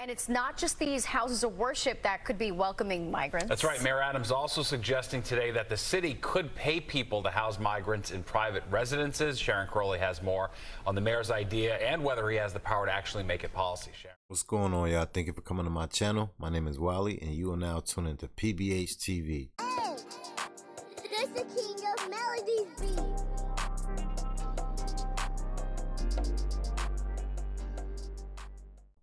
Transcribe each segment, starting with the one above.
And it's not just these houses of worship that could be welcoming migrants. That's right. Mayor Adams also suggesting today that the city could pay people to house migrants in private residences. Sharon Crowley has more on the mayor's idea and whether he has the power to actually make it policy. Sharon. What's going on, y'all? Thank you for coming to my channel. My name is Wally, and you are now tuned into PBH TV. Hey, this the King of Melodies beat.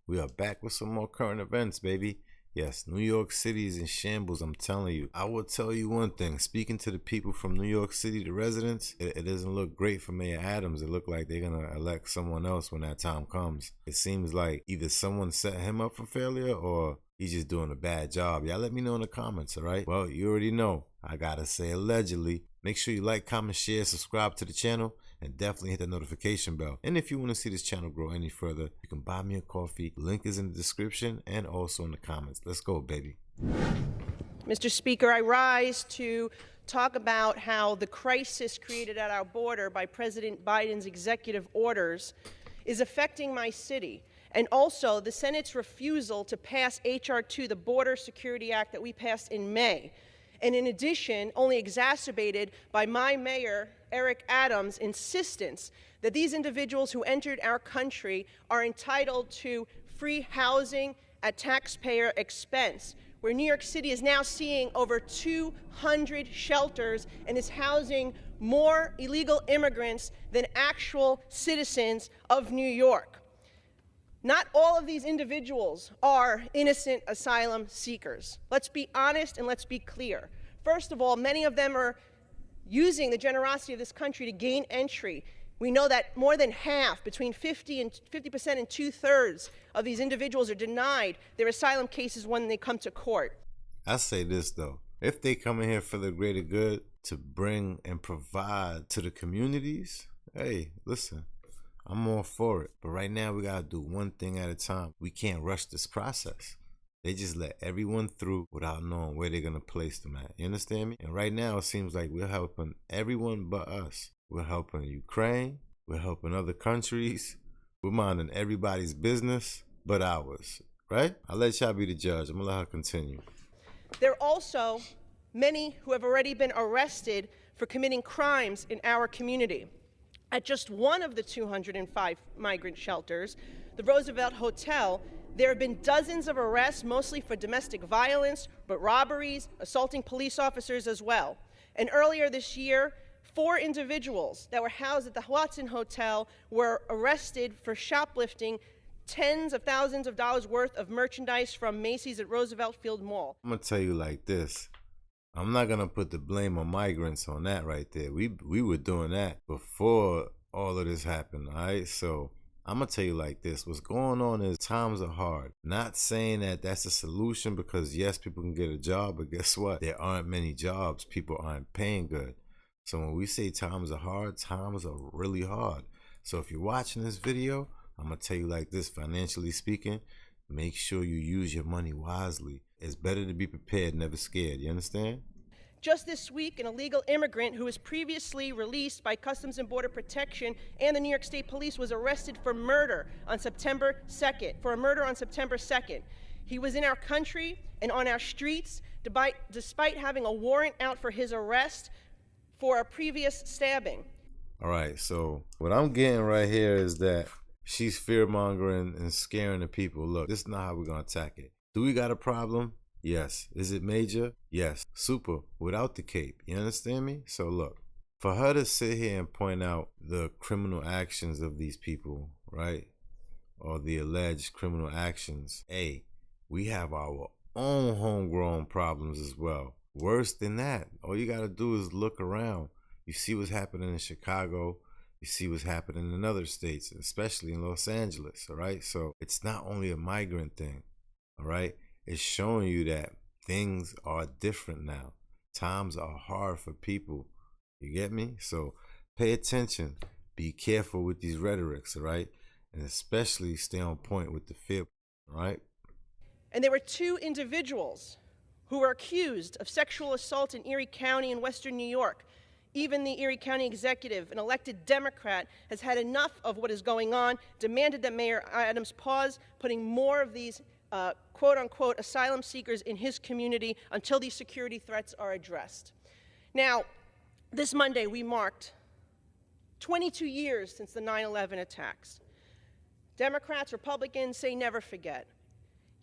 We are back with some more current events, baby. Yes, New York City is in shambles, I'm telling you. I will tell you one thing. Speaking to the people from New York City, the residents, it doesn't look great for Mayor Adams. It looks like they're going to elect someone else when that time comes. It seems like either someone set him up for failure or he's just doing a bad job. Y'all let me know in the comments, all right? Well, you already know. I got to say allegedly. Make sure you like, comment, share, subscribe to the channel, and definitely hit that notification bell. And if you want to see this channel grow any further, you can buy me a coffee. Link is in the description and also in the comments. Let's go, baby. Mr. Speaker, I rise to talk about how the crisis created at our border by President Biden's executive orders is affecting my city, and also the Senate's refusal to pass H.R. 2, the Border Security Act that we passed in May, and in addition, only exacerbated by my mayor, Eric Adams' insistence that these individuals who entered our country are entitled to free housing at taxpayer expense, where New York City is now seeing over 200 shelters and is housing more illegal immigrants than actual citizens of New York. Not all of these individuals are innocent asylum seekers. Let's be honest and let's be clear. First of all, many of them are using the generosity of this country to gain entry. We know that more than half, between 50% and 2/3 of these individuals are denied their asylum cases when they come to court. I say this though, if they come in here for the greater good to bring and provide to the communities, hey, listen, I'm all for it. But right now we gotta do one thing at a time. We can't rush this process. They just let everyone through without knowing where they're gonna place them at. You understand me? And right now it seems like we're helping everyone but us. We're helping Ukraine, we're helping other countries, we're minding everybody's business but ours, right? I'll let y'all be the judge. I'm gonna let her continue. There are also many who have already been arrested for committing crimes in our community. At just one of the 205 migrant shelters, the Roosevelt Hotel, there have been dozens of arrests, mostly for domestic violence, but robberies, assaulting police officers as well. And earlier this year, 4 individuals that were housed at the Watson Hotel were arrested for shoplifting tens of thousands of dollars worth of merchandise from Macy's at Roosevelt Field Mall. I'm gonna tell you like this. I'm not gonna put the blame on migrants on that right there. We were doing that before all of this happened, all right? So I'm gonna tell you like this. What's going on is times are hard. Not saying that that's a solution, because yes, people can get a job, but guess what? There aren't many jobs. People aren't paying good. So when we say times are hard, times are really hard. So if you're watching this video, I'm gonna tell you like this, financially speaking, make sure you use your money wisely. It's better to be prepared, never scared. You understand? Just this week, an illegal immigrant who was previously released by Customs and Border Protection and the New York State Police was arrested for murder on September 2nd, He was in our country and on our streets despite having a warrant out for his arrest for a previous stabbing. All right, so what I'm getting right here is that she's fear-mongering and scaring the people. Look, this is not how we're gonna attack it. Do we got a problem? Yes. Is it major? Yes. Super. Without the cape. You understand me? So look, for her to sit here and point out the criminal actions of these people, right? Or the alleged criminal actions. Hey, we have our own homegrown problems as well. Worse than that, all you gotta do is look around. You see what's happening in Chicago. You see what's happening in other states, especially in Los Angeles, all right? So it's not only a migrant thing, all right? It's showing you that things are different now. Times are hard for people. You get me? So pay attention. Be careful with these rhetorics, all right? And especially stay on point with the fear, all right? And there were 2 individuals who were accused of sexual assault in Erie County in Western New York. Even the Erie County executive, an elected Democrat, has had enough of what is going on, demanded that Mayor Adams pause putting more of these quote unquote asylum seekers in his community until these security threats are addressed. Now, this Monday we marked 22 years since the 9/11 attacks. Democrats, Republicans say never forget.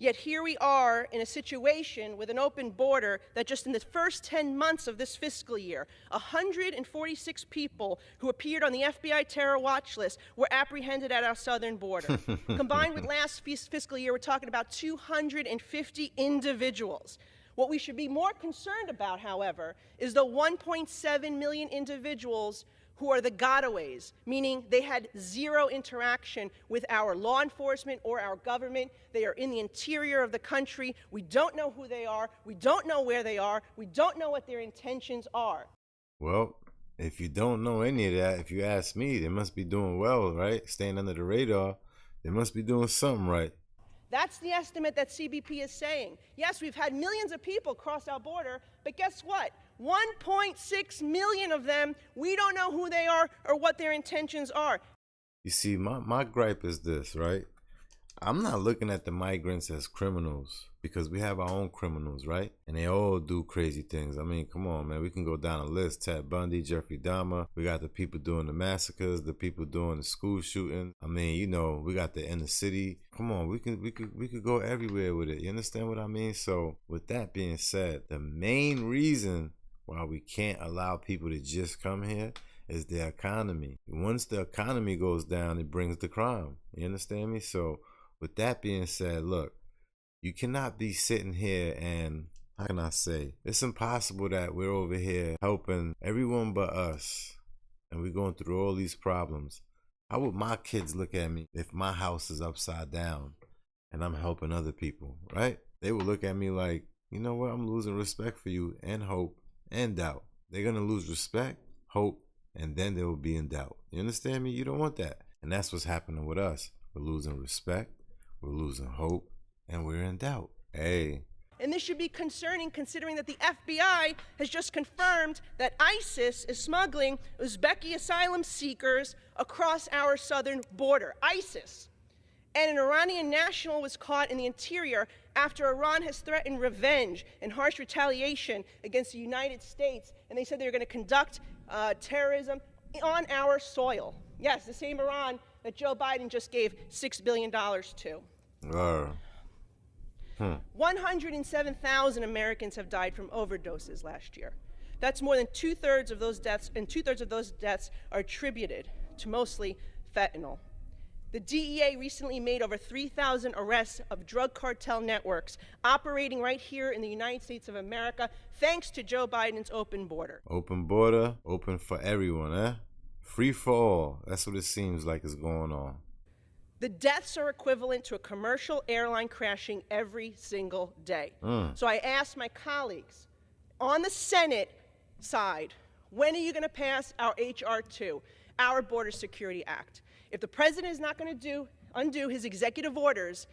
Yet here we are in a situation with an open border that just in the first 10 months of this fiscal year, 146 people who appeared on the FBI terror watch list were apprehended at our southern border. Combined with last fiscal year, we're talking about 250 individuals. What we should be more concerned about, however, is the 1.7 million individuals who are the gotaways, meaning they had zero interaction with our law enforcement or our government. They are in the interior of the country. We don't know who they are. We don't know where they are. We don't know what their intentions are. Well, if you don't know any of that, if you ask me, they must be doing well, right? Staying under the radar. They must be doing something right. That's the estimate that CBP is saying. Yes, we've had millions of people cross our border, but guess what? 1.6 million of them, we don't know who they are or what their intentions are. You see, my gripe is this, right? I'm not looking at the migrants as criminals because we have our own criminals, right? And they all do crazy things. I mean, come on, man. We can go down a list. Ted Bundy, Jeffrey Dahmer. We got the people doing the massacres, the people doing the school shooting. I mean, you know, we got the inner city. Come on, we could go everywhere with it. You understand what I mean? So with that being said, the main reason why we can't allow people to just come here is the economy. Once the economy goes down, it brings the crime. You understand me? So with that being said, look, you cannot be sitting here and, how can I say, it's impossible that we're over here helping everyone but us and we're going through all these problems. How would my kids look at me if my house is upside down and I'm helping other people, right? They would look at me like, you know what, I'm losing respect for you and hope and doubt. They're going to lose respect, hope, and then they will be in doubt. You understand me? You don't want that. And that's what's happening with us. We're losing respect. We're losing hope, and we're in doubt. Hey. And this should be concerning considering that the FBI has just confirmed that ISIS is smuggling Uzbeki asylum seekers across our southern border. ISIS. And an Iranian national was caught in the interior after Iran has threatened revenge and harsh retaliation against the United States. And they said they were going to conduct terrorism on our soil. Yes, the same Iran that Joe Biden just gave $6 billion to. 107,000 Americans have died from overdoses last year. That's more than two-thirds of those deaths, and two-thirds of those deaths are attributed to mostly fentanyl. The DEA recently made over 3,000 arrests of drug cartel networks operating right here in the United States of America, thanks to Joe Biden's open border. Open border, open for everyone, eh? Free for all. That's what it seems like is going on. The deaths are equivalent to a commercial airline crashing every single day. So I asked my colleagues, on the Senate side, when are you going to pass our H.R. 2, our Border Security Act? If the president is not going to undo his executive orders,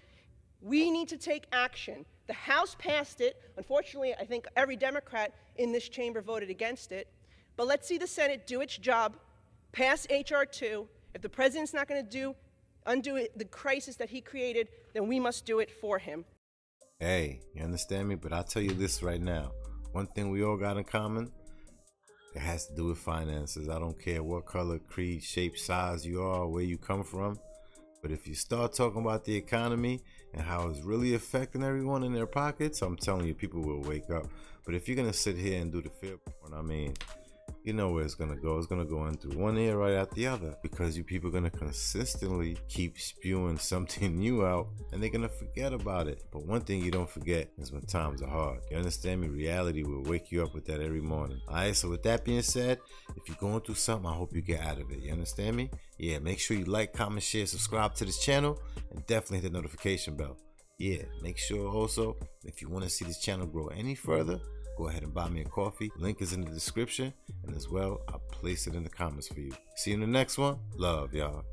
we need to take action. The House passed it. Unfortunately, I think every Democrat in this chamber voted against it. But let's see the Senate do its job, pass H.R. 2. If the president's not going to undo the crisis that he created, then we must do it for him. Hey, you understand me? But I'll tell you this right now. One thing we all got in common, it has to do with finances. I don't care what color, creed, shape, size you are, where you come from. But if you start talking about the economy and how it's really affecting everyone in their pockets, I'm telling you, people will wake up. But if you're going to sit here and do the fear porn, I mean, you know where it's going to go. It's going to go in through one ear right out the other, because you people are going to consistently keep spewing something new out and they're going to forget about it. But one thing you don't forget is when times are hard. You understand me? Reality will wake you up with that every morning. All right, so with that being said, if you're going through something, I hope you get out of it. You understand me? Yeah, make sure you like, comment, share, subscribe to this channel, and definitely hit the notification bell. Yeah, make sure also, if you want to see this channel grow any further, go ahead and buy me a coffee. Link is in the description, and as well, I'll place it in the comments for you. See you in the next one. Love, y'all.